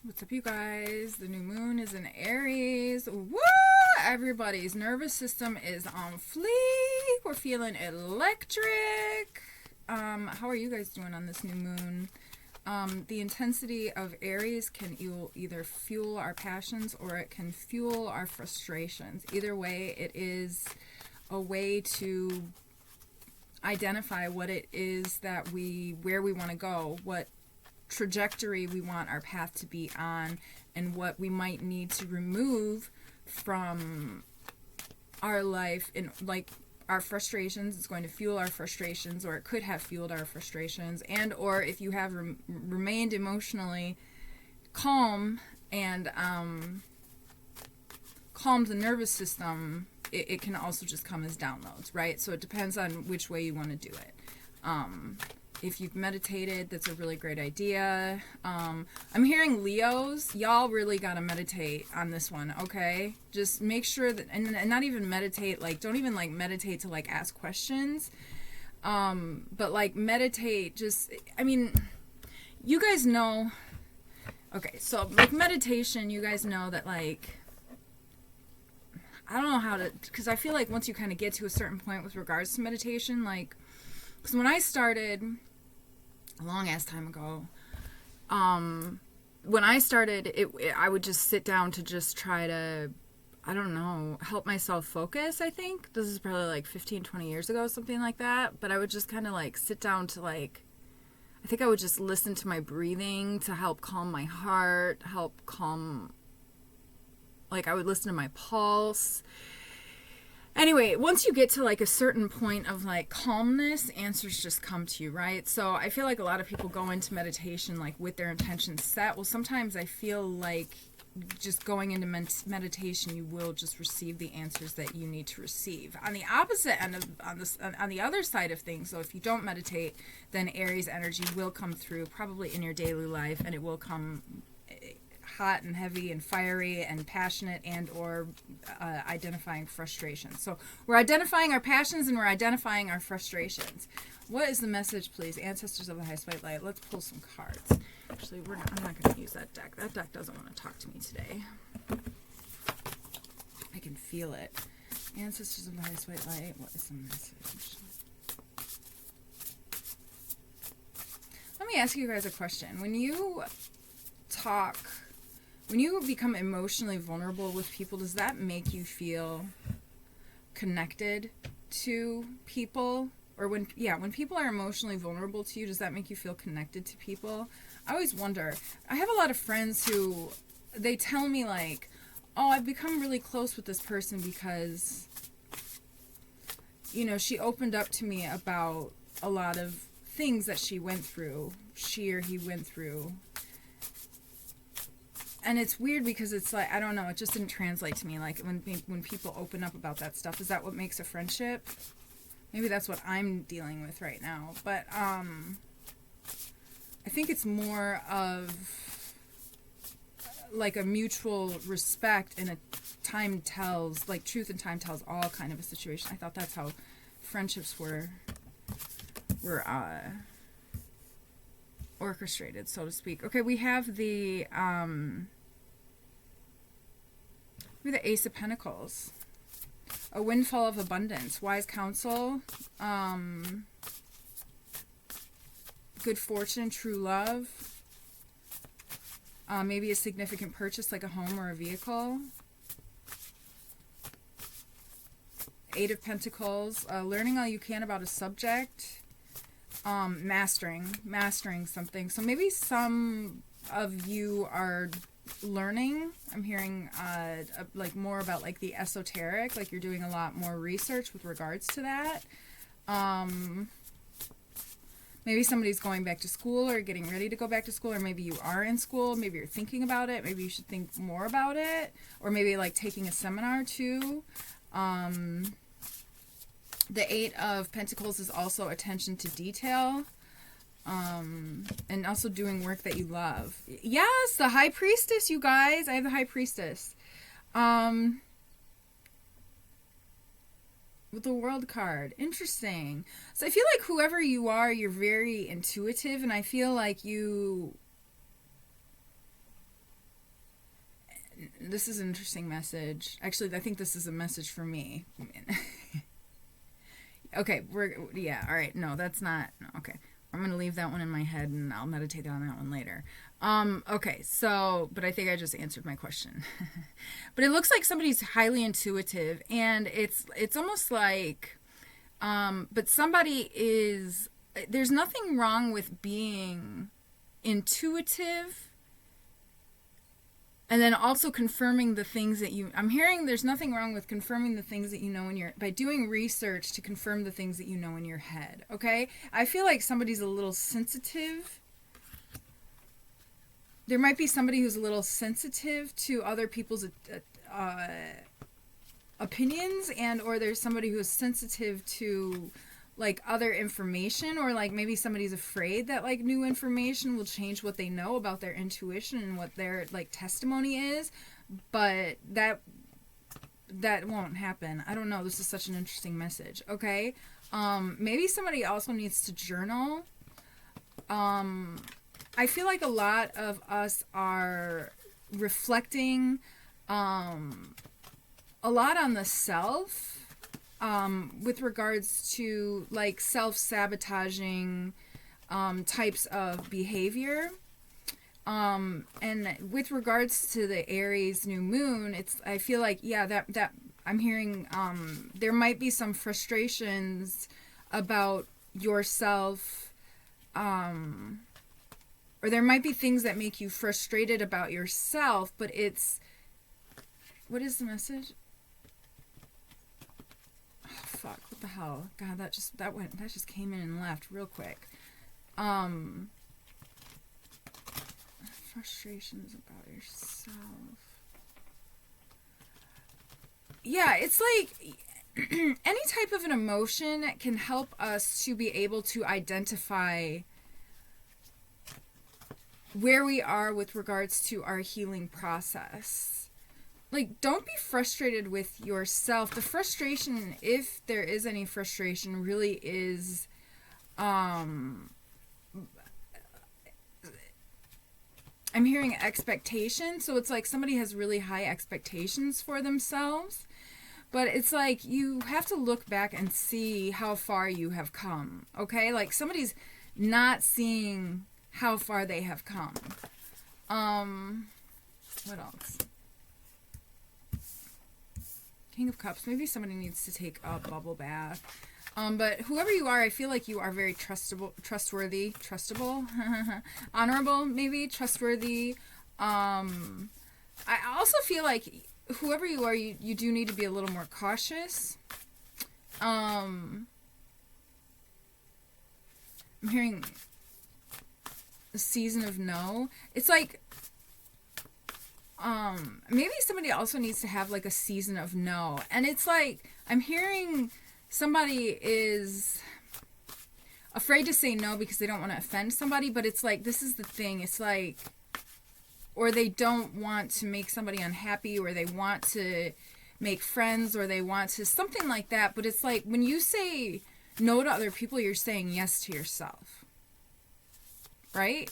What's up, you guys? The new moon is in Aries. Woo! Everybody's nervous system is on fleek. We're feeling electric. How are you guys doing on this new moon? The intensity of Aries can either fuel our passions or it can fuel our frustrations. Either way, it is a way to identify what it is that where we want to go, what trajectory we want our path to be on, and what we might need to remove from our life. In like our frustrations, it's going to fuel our frustrations, or it could have fueled our frustrations, and or if you have remained emotionally calm and calmed the nervous system, it can also just come as downloads, right? So it depends on which way you want to do it. If you've meditated, that's a really great idea. I'm hearing Leos. Y'all really got to meditate on this one, okay? Just make sure that, and not even meditate, like, don't even, like, meditate to, like, ask questions. But, like, meditate, just, I mean, you guys know, okay, so, like, meditation, you guys know that, like, I don't know how to, because I feel like once you kind of get to a certain point with regards to meditation, like, because when I started a long ass time ago, when I started, I would just sit down to just try to, I don't know, help myself focus, I think. This is probably like 15, 20 years ago, something like that. But I would just kind of like sit down to like, I think I would just listen to my breathing to help calm my heart, help calm, like I would listen to my pulse. Anyway, once you get to like a certain point of like calmness, answers just come to you, right? So I feel like a lot of people go into meditation like with their intentions set. Well, sometimes I feel like just going into meditation, you will just receive the answers that you need to receive. On the opposite end of, on the other side of things, so if you don't meditate, then Aries energy will come through probably in your daily life, and it will come hot and heavy and fiery and passionate, and or identifying frustrations. So we're identifying our passions and we're identifying our frustrations. What is the message, please? Ancestors of the Highest White Light. Let's pull some cards. Actually, I'm not going to use that deck. That deck doesn't want to talk to me today. I can feel it. Ancestors of the Highest White Light. What is the message? Let me ask you guys a question. When you become emotionally vulnerable with people, does that make you feel connected to people? Or when people are emotionally vulnerable to you, does that make you feel connected to people? I always wonder. I have a lot of friends who, they tell me like, oh, I've become really close with this person because, you know, she opened up to me about a lot of things that she went through, she or he went through. And it's weird because it's like, I don't know, it just didn't translate to me. Like, when people open up about that stuff, is that what makes a friendship? Maybe that's what I'm dealing with right now. But I think it's more of like a mutual respect and a time tells, like truth and time tells all kind of a situation. I thought that's how friendships were orchestrated, so to speak. Okay, we have the Ace of Pentacles. A windfall of abundance, wise counsel, good fortune, true love, maybe a significant purchase like a home or a vehicle. Eight of Pentacles, learning all you can about a subject, mastering something. So maybe some of you are learning. I'm hearing like more about like the esoteric, like you're doing a lot more research with regards to that. Maybe somebody's going back to school or getting ready to go back to school, or maybe you are in school, maybe you're thinking about it, maybe you should think more about it, or maybe like taking a seminar too. The Eight of Pentacles is also attention to detail. And also doing work that you love. Yes, the High Priestess, you guys. I have the High Priestess. With the World card. Interesting. So I feel like whoever you are, you're very intuitive, and I feel like you this is an interesting message. Actually, I think this is a message for me. Okay, all right. No, that's not, no, okay. I'm going to leave that one in my head and I'll meditate on that one later. Okay, so, but I think I just answered my question. But it looks like somebody's highly intuitive, and it's almost like, but somebody is, there's nothing wrong with being intuitive, and then also confirming the things that I'm hearing there's nothing wrong with confirming the things that you know by doing research to confirm the things that you know in your head, okay? I feel like somebody's a little sensitive. There might be somebody who's a little sensitive to other people's opinions, and or there's somebody who's sensitive to like other information, or like maybe somebody's afraid that like new information will change what they know about their intuition and what their like testimony is, but that won't happen. I don't know, this is such an interesting message. Okay, maybe somebody also needs to journal. I feel like a lot of us are reflecting a lot on the self, with regards to like self-sabotaging types of behavior. And with regards to the Aries new moon, I feel like, yeah, that I'm hearing there might be some frustrations about yourself, or there might be things that make you frustrated about yourself, but what is the message? Oh, fuck, what the hell? God, that just came in and left real quick. Frustrations about yourself. Yeah, it's like any type of an emotion can help us to be able to identify where we are with regards to our healing process. Like, don't be frustrated with yourself. The frustration, if there is any frustration, really is I'm hearing expectation. So it's like somebody has really high expectations for themselves, but it's like you have to look back and see how far you have come. Okay, like somebody's not seeing how far they have come. What else? King of Cups. Maybe somebody needs to take a bubble bath. But whoever you are, I feel like you are very trustworthy, honorable, maybe, trustworthy. I also feel like whoever you are, you do need to be a little more cautious. I'm hearing a season of no. It's like, maybe somebody also needs to have like a season of no. And it's like, I'm hearing somebody is afraid to say no because they don't want to offend somebody, but it's like, this is the thing. It's like, or they don't want to make somebody unhappy, or they want to make friends, or they want to, something like that. But it's like, when you say no to other people, you're saying yes to yourself. Right?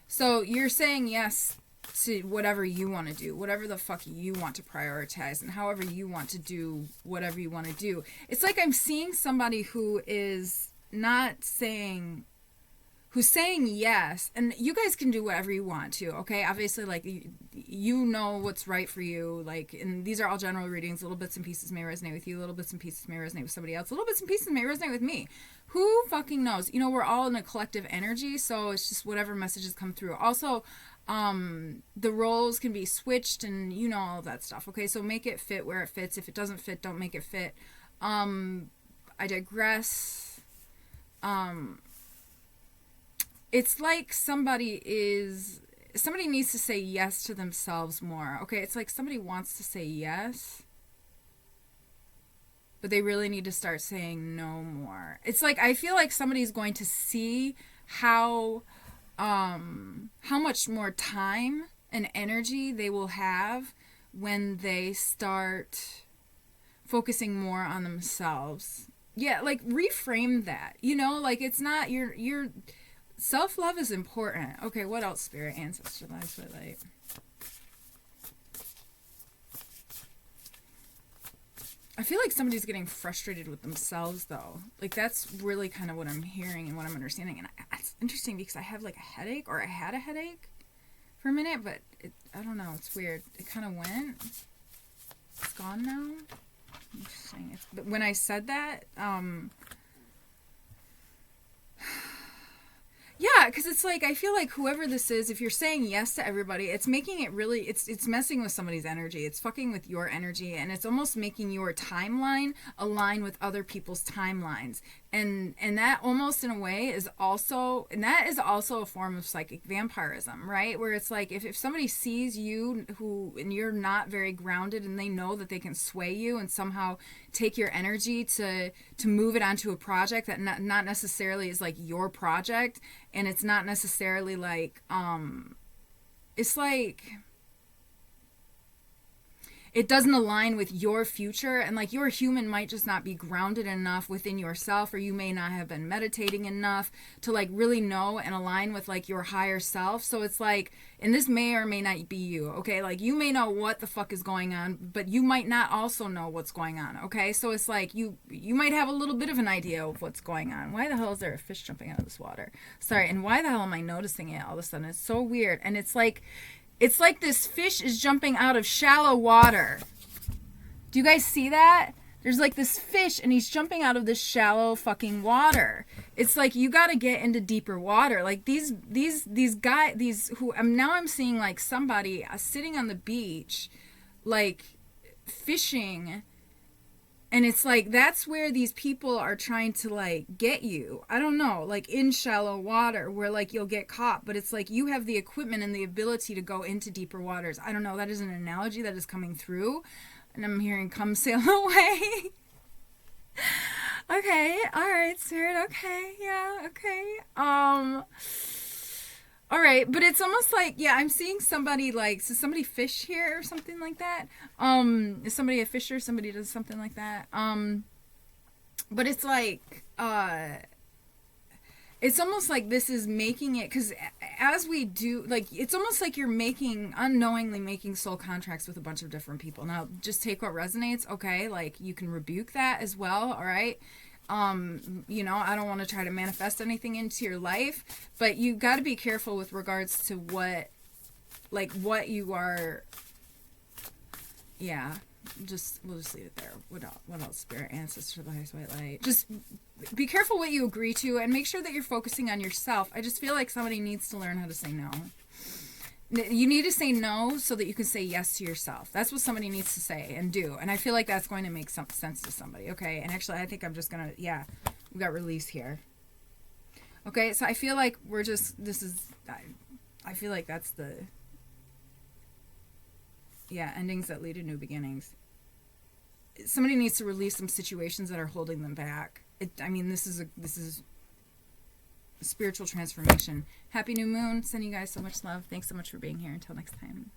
So you're saying yes to whatever you want to do, whatever the fuck you want to prioritize, and however you want to do whatever you want to do. It's like I'm seeing somebody who is not saying, who's saying yes, and you guys can do whatever you want to, okay? Obviously, like, you know what's right for you, like, and these are all general readings. Little bits and pieces may resonate with you, little bits and pieces may resonate with somebody else, little bits and pieces may resonate with me. Who fucking knows? You know, we're all in a collective energy, so it's just whatever messages come through. Also, the roles can be switched, and you know all of that stuff, okay? So make it fit where it fits. If it doesn't fit, don't make it fit. I digress. It's like somebody needs to say yes to themselves more, okay? It's like somebody wants to say yes, but they really need to start saying no more. It's like, I feel like somebody's going to see how much more time and energy they will have when they start focusing more on themselves. Yeah, like, reframe that, you know, like, it's not your self-love is important. Okay, what else, Spirit, Ancestor, Life, Light? I feel like somebody's getting frustrated with themselves, though. Like, that's really kind of what I'm hearing and what I'm understanding. And it's interesting because I have, like, a headache, or I had a headache for a minute, but I don't know. It's weird. It kind of went. It's gone now. Interesting. But when I said that, yeah, because it's like, I feel like whoever this is, if you're saying yes to everybody, it's making it really, it's messing with somebody's energy. It's fucking with your energy, and it's almost making your timeline align with other people's timelines. And that almost in a way is also, and that is also a form of psychic vampirism, right? Where it's like, if somebody sees you and you're not very grounded, and they know that they can sway you and somehow take your energy to move it onto a project that not necessarily is like your project, and it's not necessarily like, it's like, it doesn't align with your future, and like your human might just not be grounded enough within yourself, or you may not have been meditating enough to like really know and align with like your higher self. So it's like, and this may or may not be you, okay? Like, you may know what the fuck is going on, but you might not also know what's going on, okay? So it's like, you might have a little bit of an idea of what's going on. Why the hell is there a fish jumping out of this water? Sorry, and why the hell am I noticing it all of a sudden? It's so weird, and it's like this fish is jumping out of shallow water. Do you guys see that? There's like this fish, and he's jumping out of this shallow fucking water. It's like, you got to get into deeper water. Like these guys, I'm seeing like somebody sitting on the beach, like fishing. And it's like, that's where these people are trying to like get you. I don't know, like in shallow water where like you'll get caught, but it's like you have the equipment and the ability to go into deeper waters. I don't know, that is an analogy that is coming through. And I'm hearing come sail away. Okay, all right, Spirit, okay, yeah, okay. All right, but it's almost like, yeah, I'm seeing somebody like, so somebody fish here or something like that. Is somebody a fisher? Somebody does something like that. But it's like, it's almost like this is making it, because as we do, like, it's almost like you're unknowingly making soul contracts with a bunch of different people. Now, just take what resonates, okay? Like, you can rebuke that as well, all right? You know, I don't want to try to manifest anything into your life, but you got to be careful with regards to what you are. Yeah, we'll just leave it there. What else? Spirit, ancestor, the highest white light. Just be careful what you agree to, and make sure that you're focusing on yourself. I just feel like somebody needs to learn how to say no. You need to say no so that you can say yes to yourself. That's what somebody needs to say and do. And I feel like that's going to make some sense to somebody. Okay. And actually, I think I'm just going to, yeah, we got release here. Okay. So I feel like I feel like that's the, yeah, endings that lead to new beginnings. Somebody needs to release some situations that are holding them back. This is spiritual transformation. Happy new moon. Sending you guys so much love. Thanks so much for being here. Until next time.